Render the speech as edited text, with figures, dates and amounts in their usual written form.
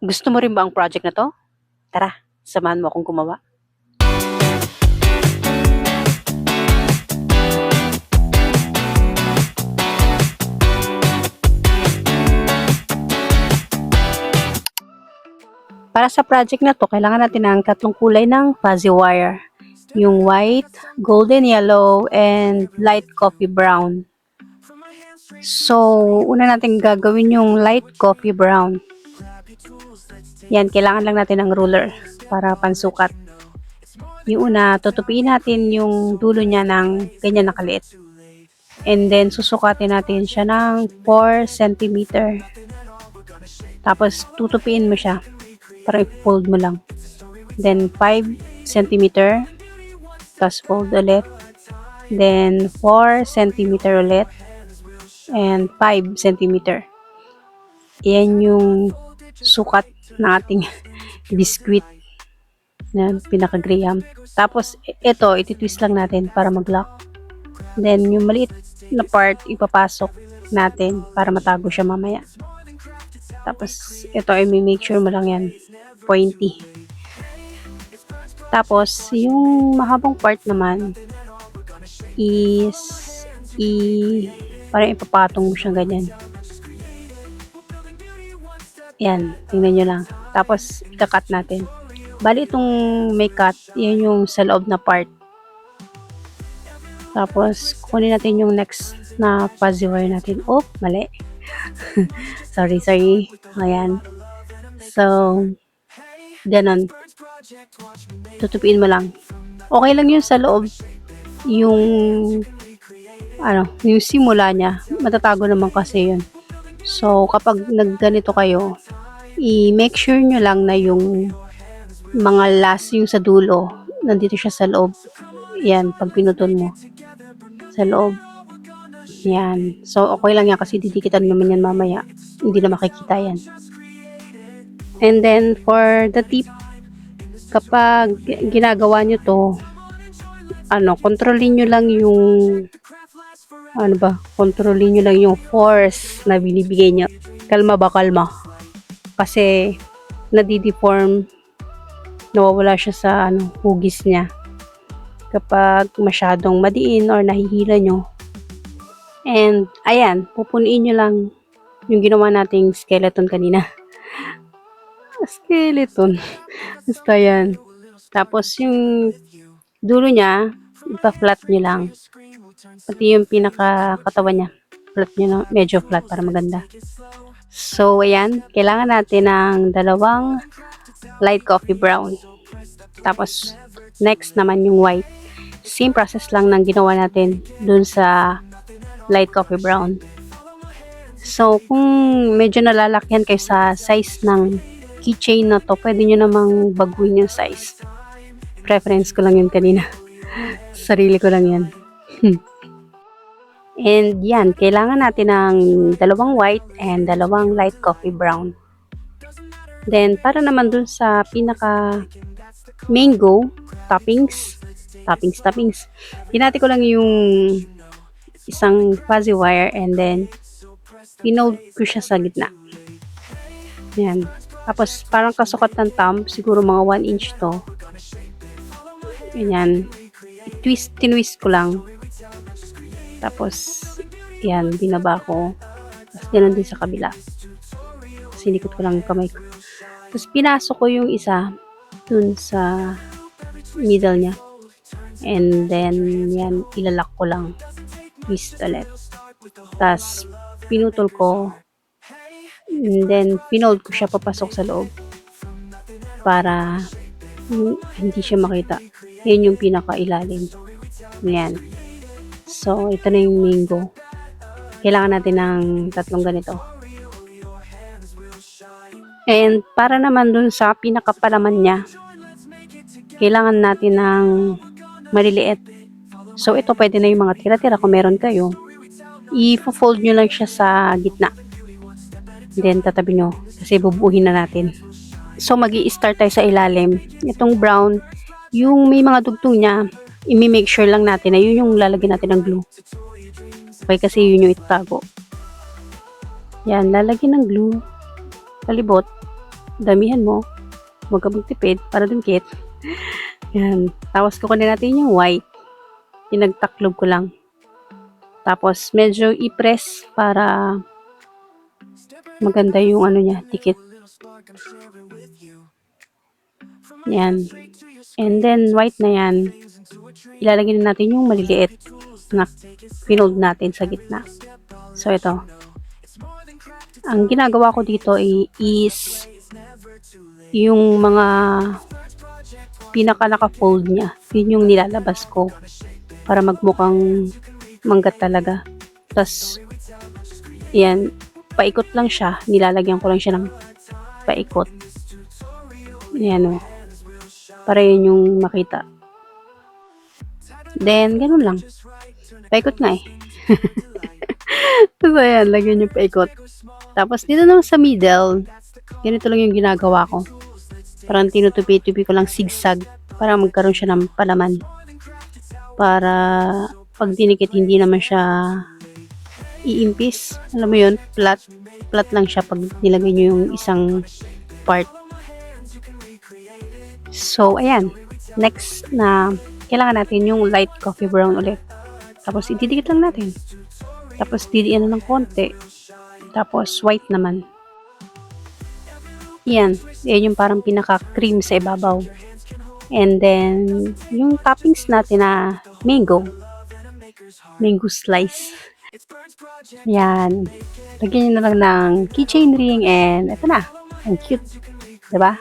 Gusto mo rin ba ang project na 'to? Tara, samahan mo akong gumawa. Para sa project na 'to, kailangan natin ng tatlong kulay ng fuzzy wire. Yung white, golden yellow, and light coffee brown. So, una natin gagawin yung light coffee brown. Yan, kailangan lang natin ng ruler para pansukat. Yung una, tutupiin natin yung dulo niya ng ganyan na kaliit. And then, susukatin natin siya ng 4 cm. Tapos, tutupiin mo siya. Para i-fold mo lang. Then, 5 cm. Tapos, fold ulit. Then, 4 cm ulit. And 5 cm. Yan yung sukat ng ating biscuit na pinaka-graham. Tapos, ito, ititwist lang natin para mag-lock. Then, yung maliit na part, ipapasok natin para matago siya mamaya. Tapos, ito, i-make sure mo lang yan. Pointy. Tapos, yung mahabang part naman is parang ipapatong mo siyang ganyan. Yan, tingnan nyo lang. Tapos, ika-cut natin. Bali, itong may cut, yan yung sa loob na part. Tapos, kunin natin yung next na fuzzy wire natin. Oh, mali. sorry. Ayan. So, ganon. Tutupiin mo lang. Okay lang yun sa loob. Yung simula niya. Matatago naman kasi yun. So, kapag nagganito kayo, i-make sure nyo lang na yung mga last yung sa dulo, nandito siya sa loob. Yan, pag pinutol mo. Sa loob. Yan. So, okay lang yan kasi didikitan naman yan mamaya. Hindi na makikita yan. And then, for the tip, kapag ginagawa nyo to, kontrolin nyo lang yung kontrolin nyo lang yung force na binibigay nyo. Kalma. Kasi, nadideform, nawawala siya sa hugis niya. Kapag masyadong madiin or nahihila nyo. And, ayan, pupunuin nyo lang yung ginawa nating skeleton kanina. Skeleton. Basta yan. Tapos, yung dulo niya, ipa-flat nyo lang. Pati yung pinaka-katawan niya. Flat nyo lang, medyo flat para maganda. So, ayan. Kailangan natin ng 2 light coffee brown. Tapos, next naman yung white. Same process lang ng ginawa natin dun sa light coffee brown. So, kung medyo nalalakyan kayo sa size ng keychain na to, pwede nyo namang baguhin yung size. Preference ko lang yun kanina. Sarili ko lang yan. And yan, kailangan natin ng 2 white and 2 light coffee brown. Then, para naman dun sa pinaka mango toppings. Hinati ko lang yung isang fuzzy wire and then pinold ko siya sa gitna. Yan. Tapos, parang kasukat ng thumb, siguro mga 1 inch to. Ganyan. Tinwist ko lang. Tapos, yan, binaba ko. Tapos, ganun din sa kabila. Sinikot ko lang yung kamay ko. Tapos, pinasok ko yung isa dun sa middle niya. And then, yan, ilalak ko lang. Twist ulit. Tapos, pinutol ko. And then, pinold ko siya papasok sa loob. Para hindi siya makita. Yan yung pinaka-ilalim. Yan. So, ito na yung mango. Kailangan natin ng 3 ganito. And, para naman dun sa pinakapalaman niya, kailangan natin ng maliliit. So, ito pwede na yung mga tira-tira kung meron kayo. I-fold nyo lang siya sa gitna. Then, tatabi nyo. Kasi bubuhin na natin. So, mag-i-start tayo sa ilalim. Itong brown, yung may mga dugtong niya, i-make sure lang natin na yun yung lalagyan natin ng glue. Okay, kasi yun yung itago. Yan, lalagyan ng glue. Palibot. damihan mo. Huwag ka magtipid para dumikit. Yan. Tapos kukunin natin yung white. Pinagtaklob ko lang. Tapos medyo i-press para maganda yung ano niya, dikit. Yan. And then white na yan. Ilalagay na natin yung maliliit na pinold natin sa gitna. So ito. Ang ginagawa ko dito is yung mga pinaka naka-fold niya. Yun yung nilalabas ko para magmukhang manggat talaga. Tapos yan, paikot lang siya. Nilalagyan ko lang siya ng paikot. Yan o. Para yun yung makita. Then, ganun lang. Paikot nga eh. So, ayan, lagyan yung paikot. Tapos, dito naman sa middle, ganito lang yung ginagawa ko. Parang tinutupi-tupi ko lang zigzag para magkaroon siya ng palaman. Para pag dinikit, hindi naman siya iimpis. Alam mo yun, flat. Flat lang siya pag nilagay nyo yung isang part. So, ayan. Next na kailangan natin yung light coffee brown ulit. Tapos, ididikit lang natin. Tapos, didiin na ng konti. Tapos, white naman. Yan. Yan yung parang pinaka-cream sa ibabaw. And then, yung toppings natin na mango. Mango slice. Yan. Lagyan nyo na lang ng keychain ring and ito na. Ang cute. Diba?